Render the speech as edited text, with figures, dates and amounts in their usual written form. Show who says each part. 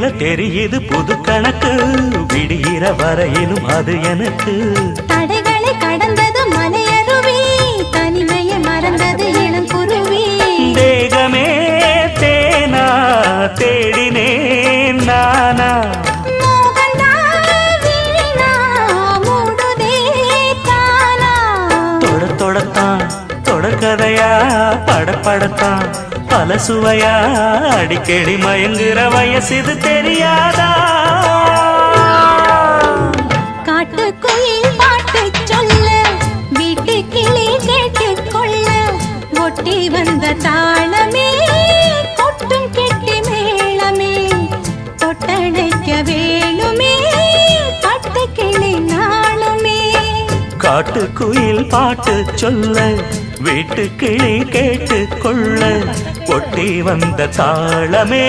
Speaker 1: மேடையில தெரியுது புது கணக்கு விடுகிற வரையிலும் அது எனக்கு
Speaker 2: தடைகளை கடந்தது மலையருவி தனிமையை மறந்தது இளங்குருவி
Speaker 1: தேகமே தேனா தேடினேன் நானா தொடத்தான் தொடக்கதையா படப்படத்தான் பல சுவையா அடிக்கடி மயங்குற வயசு தெரியாதா
Speaker 2: காட்டுக்குயில் பாட்டு சொல்ல வீட்டு கிளி கேட்டுக்கொள்ள ஒட்டி வந்த தாளமே கொட்டும் கெட்டி மேளமே தொட்டடைக்க வேணுமே பட்டு கிளி நாளுமே
Speaker 1: காட்டுக்குயில் பாட்டு சொல்ல வீட்டு கிளி கேட்டுக்கொள்ள ஒட்டி வந்த தாளமே